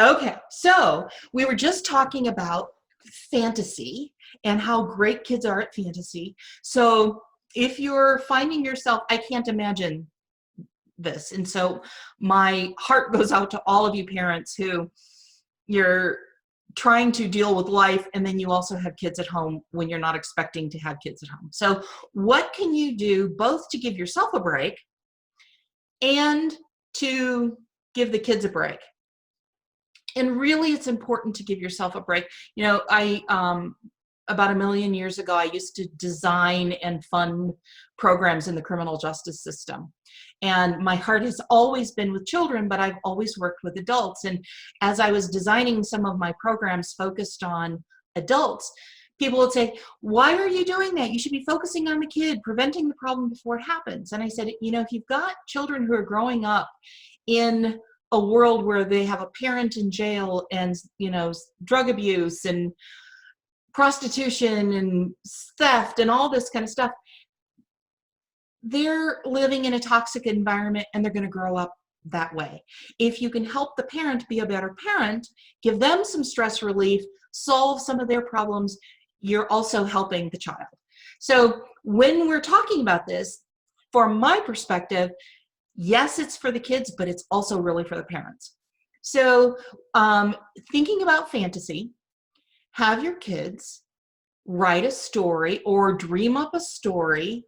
Okay, so we were just talking about fantasy and how great kids are at fantasy. So if you're finding yourself, I can't imagine this. And so my heart goes out to all of you parents who you're trying to deal with life and then you also have kids at home when you're not expecting to have kids at home. So what can you do both to give yourself a break and to give the kids a break? And really, it's important to give yourself a break. You know, about a million years ago, I used to design and fund programs in the criminal justice system. And my heart has always been with children, but I've always worked with adults. And as I was designing some of my programs focused on adults, people would say, why are you doing that? You should be focusing on the kid, preventing the problem before it happens. And I said, you know, if you've got children who are growing up in a world where they have a parent in jail and, you know, drug abuse and prostitution and theft and all this kind of stuff, they're living in a toxic environment and they're going to grow up that way. If you can help the parent be a better parent, give them some stress relief, solve some of their problems, you're also helping the child. So when we're talking about this, from my perspective, yes, it's for the kids, but it's also really for the parents. So thinking about fantasy, have your kids write a story or dream up a story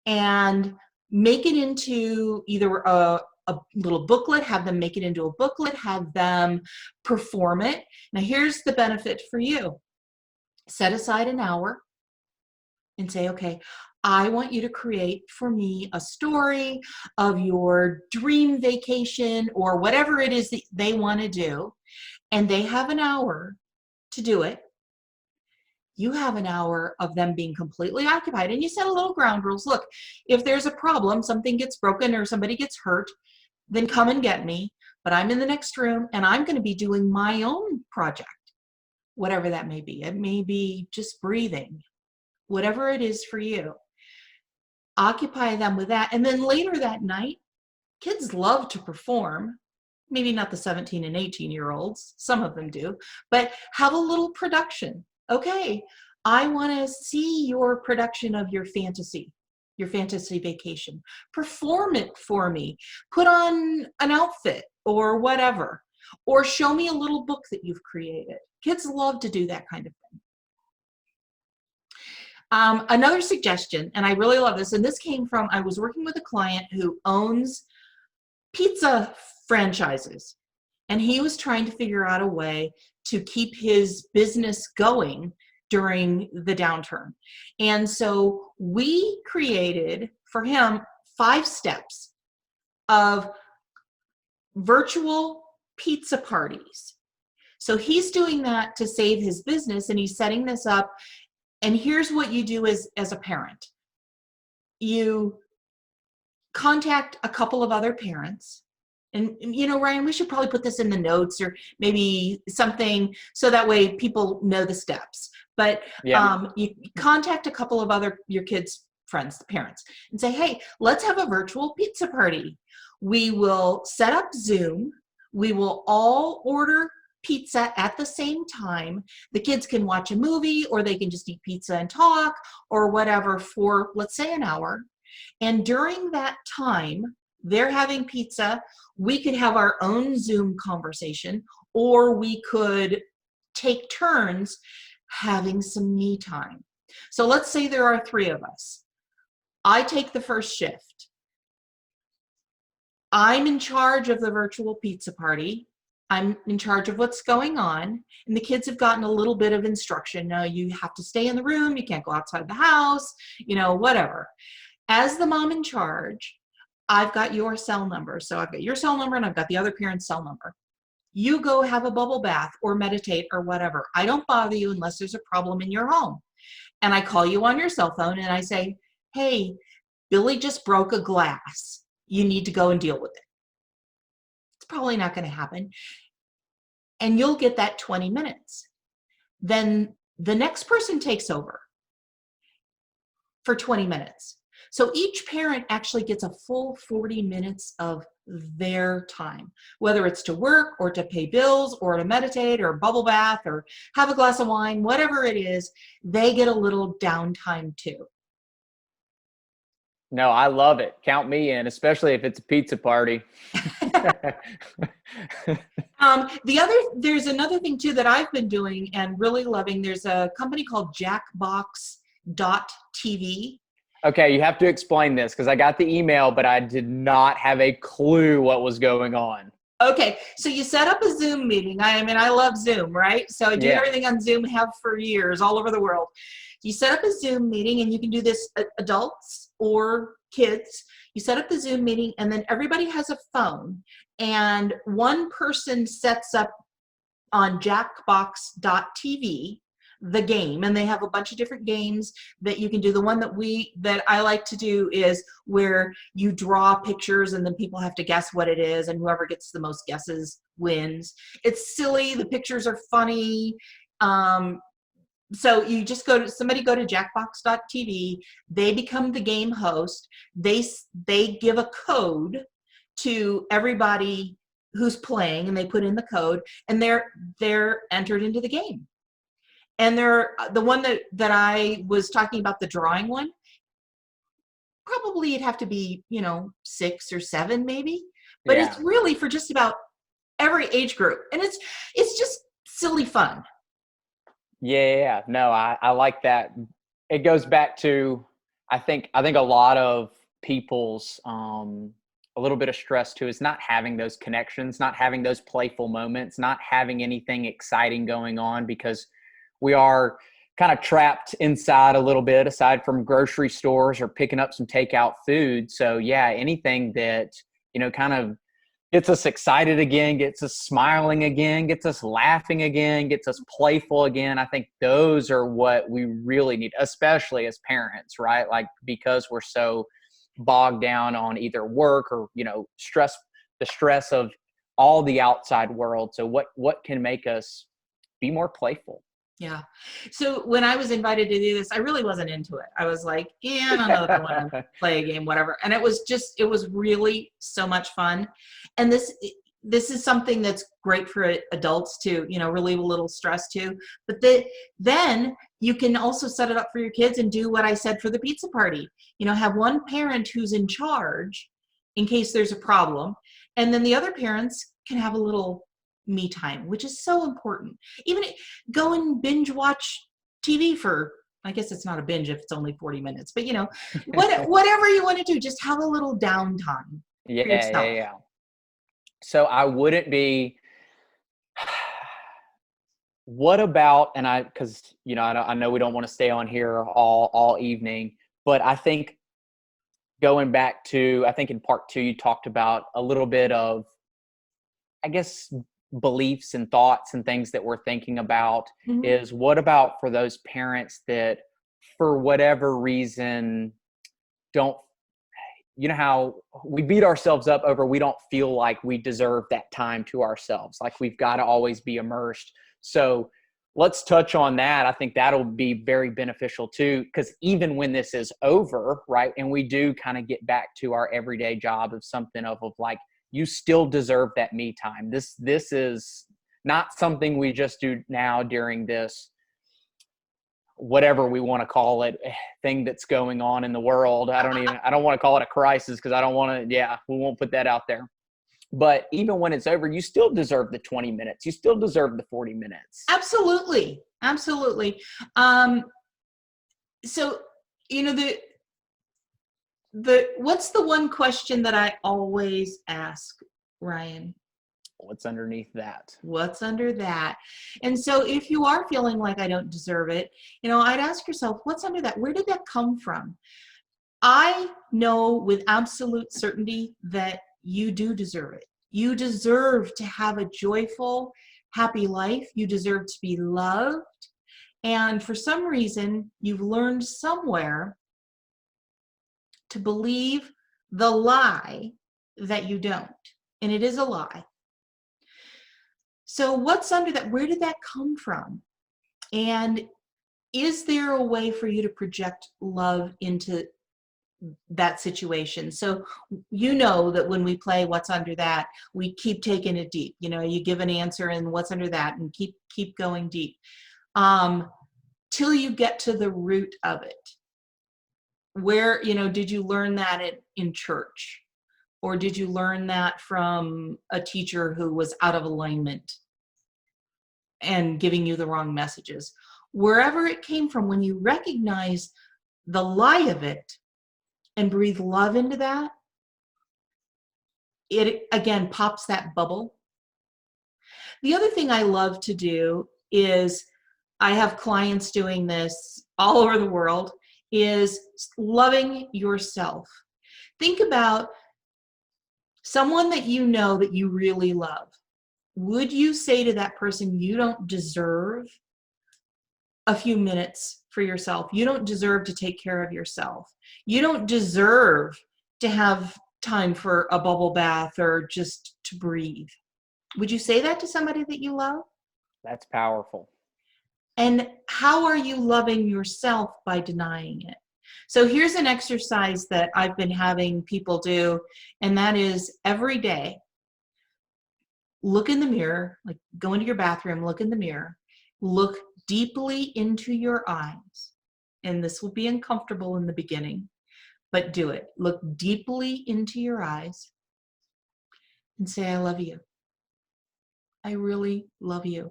and make it into either a little booklet, have them make it into a booklet, have them perform it. Now here's the benefit for you. Set aside an hour and say, okay, I want you to create for me a story of your dream vacation or whatever it is that they want to do. And they have an hour to do it. You have an hour of them being completely occupied. And you set a little ground rules. Look, if there's a problem, something gets broken or somebody gets hurt, then come and get me. But I'm in the next room and I'm going to be doing my own project, whatever that may be. It may be just breathing, whatever it is for you. Occupy them with that. And then later that night, kids love to perform. Maybe not the 17 and 18-year-olds, some of them do, but have a little production. Okay, I want to see your production of your fantasy vacation. Perform it for me. Put on an outfit or whatever, or show me a little book that you've created. Kids love to do that kind of thing. Another suggestion, and I really love this, and this came from, I was working with a client who owns pizza franchises, and he was trying to figure out a way to keep his business going during the downturn. And so we created for him 5 steps of virtual pizza parties. So he's doing that to save his business, and he's setting this up. And here's what you do as a parent. You contact a couple of other parents. And you know, Ryan, we should probably put this in the notes or maybe something so that way people know the steps. But Yeah. you contact a couple of other, your kids' friends, the parents, and say, hey, let's have a virtual pizza party. We will set up Zoom. We will all order pizza at the same time. The kids can watch a movie or they can just eat pizza and talk or whatever for, let's say, an hour. And during that time, they're having pizza. We could have our own Zoom conversation, or we could take turns having some me time. So let's say there are 3 of us. I take the first shift. I'm in charge of the virtual pizza party. I'm in charge of what's going on, and the kids have gotten a little bit of instruction. Now you have to stay in the room, you can't go outside the house, you know, whatever. As the mom in charge, I've got your cell number. So I've got your cell number and I've got the other parent's cell number. You go have a bubble bath or meditate or whatever. I don't bother you unless there's a problem in your home. And I call you on your cell phone and I say, hey, Billy just broke a glass. You need to go and deal with it. It's probably not going to happen. And you'll get that 20 minutes. Then the next person takes over for 20 minutes. So each parent actually gets a full 40 minutes of their time, whether it's to work or to pay bills or to meditate or bubble bath or have a glass of wine, whatever it is, they get a little downtime too. No, I love it. Count me in, especially if it's a pizza party. There's another thing too that I've been doing and really loving. There's a company called Jackbox.tv. Okay, you have to explain this because I got the email, but I did not have a clue what was going on. Okay, so you set up a Zoom meeting. I mean, I love Zoom, right? So I do Yeah. everything on Zoom, have for years all over the world. You set up a Zoom meeting, and you can do this adults or kids. You set up the Zoom meeting, and then everybody has a phone, and one person sets up on jackbox.tv the game, and they have a bunch of different games that you can do. The one that I like to do is where you draw pictures and then people have to guess what it is, and whoever gets the most guesses wins. It's silly, the pictures are funny. So you just go to jackbox.tv, they become the game host, they give a code to everybody who's playing, and they put in the code, and they're entered into the game. And the one that I was talking about, the drawing one, probably it'd have to be, 6 or 7 maybe, but it's Yeah. really for just about every age group, and it's just silly fun. Yeah. No, I like that. It goes back to, I think a lot of people's, a little bit of stress too is not having those connections, not having those playful moments, not having anything exciting going on, because we are kind of trapped inside a little bit, aside from grocery stores or picking up some takeout food. So yeah, anything that, kind of gets us excited again, gets us smiling again, gets us laughing again, gets us playful again. I think those are what we really need, especially as parents, right? Like, because we're so bogged down on either work or, the stress of all the outside world. So what can make us be more playful? Yeah. So when I was invited to do this, I really wasn't into it. I was like, yeah, I don't know if I want to play a game, whatever. And it was really so much fun. And this is something that's great for adults to, relieve a little stress too. But then you can also set it up for your kids and do what I said for the pizza party. Have one parent who's in charge in case there's a problem. And then the other parents can have a little me time, which is so important. Even go and binge watch TV for, I guess it's not a binge if it's only 40 minutes, but whatever you want to do, just have a little downtime Yeah, for yeah, yourself. yeah. So I wouldn't be. What about, and because I know we don't want to stay on here all evening, but I think going back to, I think in part 2 you talked about a little bit of, I guess, beliefs and thoughts and things that we're thinking about. Mhm. Is what about for those parents that for whatever reason don't, how we beat ourselves up over, we don't feel like we deserve that time to ourselves, like we've got to always be immersed. So let's touch on that. I think that'll be very beneficial too, because even when this is over, right, and we do kind of get back to our everyday job of something of like, you still deserve that me time. This is not something we just do now during this, whatever we want to call it, thing that's going on in the world. I don't want to call it a crisis, because I don't want to, we won't put that out there. But even when it's over, you still deserve the 20 minutes. You still deserve the 40 minutes. Absolutely. Absolutely. So, what's the one question that I always ask, Ryan? What's underneath that? What's under that? And so if you are feeling like I don't deserve it, I'd ask yourself, what's under that? Where did that come from? I know with absolute certainty that you do deserve it. You deserve to have a joyful, happy life. You deserve to be loved. And for some reason, you've learned somewhere to believe the lie that you don't. And it is a lie. So what's under that? Where did that come from? And is there a way for you to project love into that situation. So you know that when we play what's under that, we keep taking it deep. You give an answer and what's under that, and keep going deep till you get to the root of it. Where, did you learn that in church? Or did you learn that from a teacher who was out of alignment and giving you the wrong messages? Wherever it came from, when you recognize the lie of it and breathe love into that, it again pops that bubble. The other thing I love to do is, I have clients doing this all over the world, is loving yourself. Think about someone that you know that you really love. Would you say to that person, you don't deserve a few minutes for yourself? You don't deserve to take care of yourself. You don't deserve to have time for a bubble bath or just to breathe. Would you say that to somebody that you love? That's powerful. And how are you loving yourself by denying it? So here's an exercise that I've been having people do, and that is every day, look in the mirror, like go into your bathroom, look in the mirror, look deeply into your eyes. And this will be uncomfortable in the beginning, but do it. Look deeply into your eyes and say, I love you. I really love you.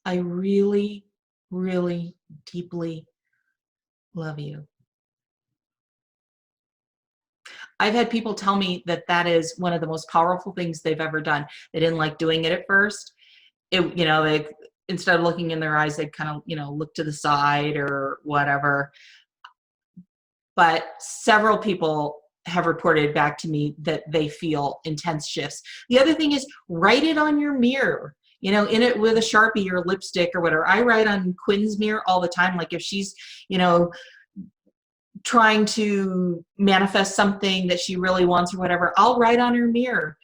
I really, really deeply love you. I've had people tell me that that is one of the most powerful things they've ever done. They didn't like doing it at first. They, instead of looking in their eyes, they'd kind of, look to the side or whatever. But several people have reported back to me that they feel intense shifts. The other thing is, write it on your mirror, in it with a Sharpie or lipstick or whatever. I write on Quinn's mirror all the time. Like if she's, trying to manifest something that she really wants or whatever, I'll write on her mirror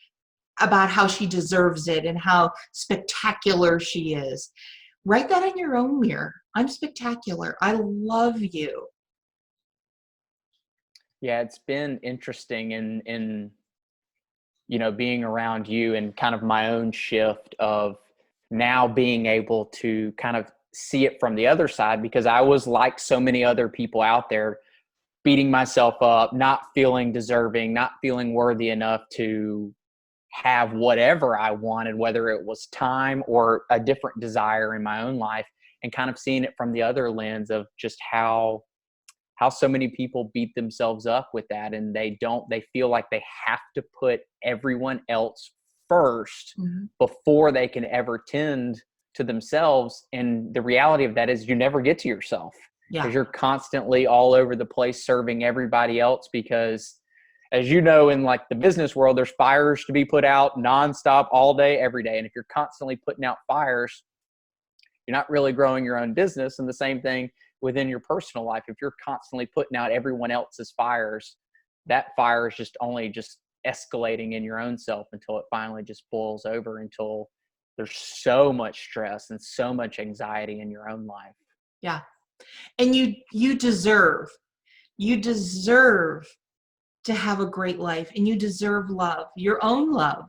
about how she deserves it and how spectacular she is. Write that on your own mirror. I'm spectacular. I love you. Yeah, it's been interesting in being around you, and kind of my own shift of now being able to kind of see it from the other side, because I was like so many other people out there, beating myself up, not feeling deserving, not feeling worthy enough to have whatever I wanted, whether it was time or a different desire in my own life, and kind of seeing it from the other lens of just how so many people beat themselves up with that. And they feel like they have to put everyone else first before they can ever tend to themselves. And the reality of that is you never get to yourself. Yeah. Because you're constantly all over the place serving everybody else, because as you know, in like the business world, there's fires to be put out nonstop all day, every day. And if you're constantly putting out fires, you're not really growing your own business. And the same thing within your personal life. If you're constantly putting out everyone else's fires, that fire is just escalating in your own self until it finally just boils over, until there's so much stress and so much anxiety in your own life. Yeah. And you deserve to have a great life, and you deserve love, your own love,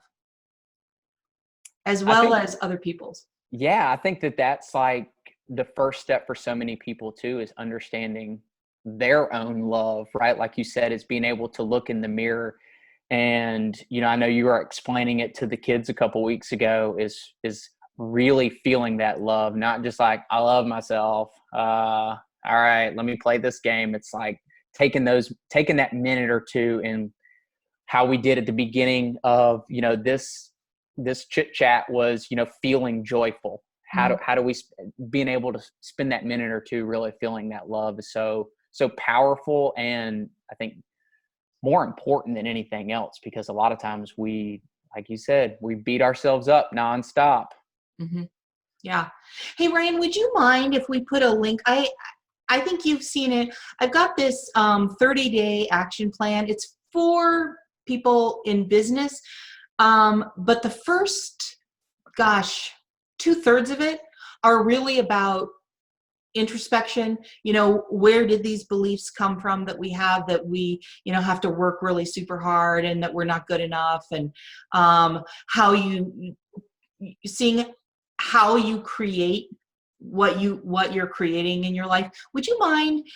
as well as other people's. Yeah, I think that's like the first step for so many people too, is understanding their own love, right? Like you said, is being able to look in the mirror. And, I know you were explaining it to the kids a couple weeks ago, is really feeling that love, not just like, I love myself. All right, let me play this game. It's like taking that minute or two, and how we did at the beginning of, this chit chat was, feeling joyful. How do we, being able to spend that minute or two really feeling that love is so powerful. And I think more important than anything else, because a lot of times we, like you said, we beat ourselves up nonstop. Mm-hmm. Yeah. Hey, Ryan, would you mind if we put a link? I think you've seen it. I've got this 30-day action plan. It's for people in business. But the first, 2/3 of it are really about introspection, where did these beliefs come from that we have, that we, have to work really super hard and that we're not good enough, and how seeing how you create what you're creating in your life. Would you mind,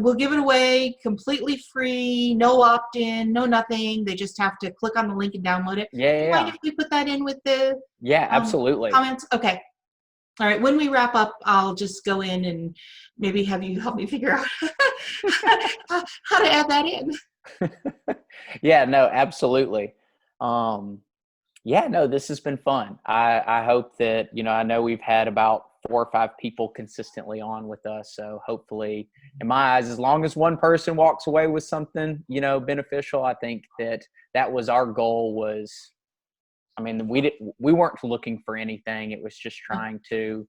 we'll give it away completely free, no opt-in, no nothing. They just have to click on the link and download it. Yeah, Do you mind if we put that in with the absolutely. comments? Okay. All right, when we wrap up, I'll just go in and maybe have you help me figure out how to add that in. Yeah, no, absolutely. Yeah, no, this has been fun. I hope that, I know we've had about 4 or 5 people consistently on with us. So hopefully, in my eyes, as long as one person walks away with something, beneficial, I think that was our goal. We weren't looking for anything. It was just trying to,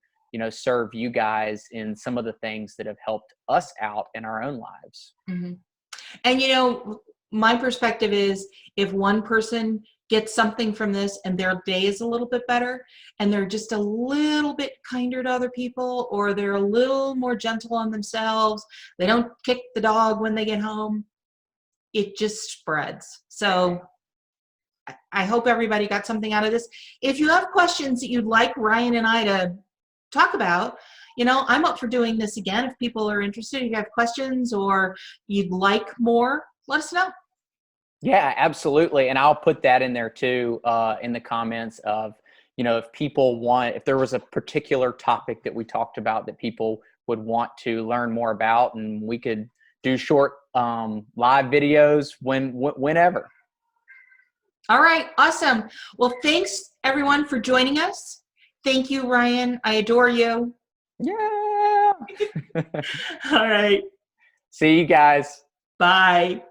serve you guys in some of the things that have helped us out in our own lives. Mm-hmm. And, my perspective is, if one person gets something from this and their day is a little bit better, and they're just a little bit kinder to other people, or they're a little more gentle on themselves, they don't kick the dog when they get home, it just spreads. So I hope everybody got something out of this. If you have questions that you'd like Ryan and I to talk about, I'm up for doing this again. If people are interested, if you have questions or you'd like more, let us know. Yeah, absolutely. And I'll put that in there too, in the comments of, if there was a particular topic that we talked about that people would want to learn more about, and we could do short live videos whenever. All right, awesome. Well, thanks everyone for joining us. Thank you, Ryan. I adore you. Yeah. All right. See you guys. Bye.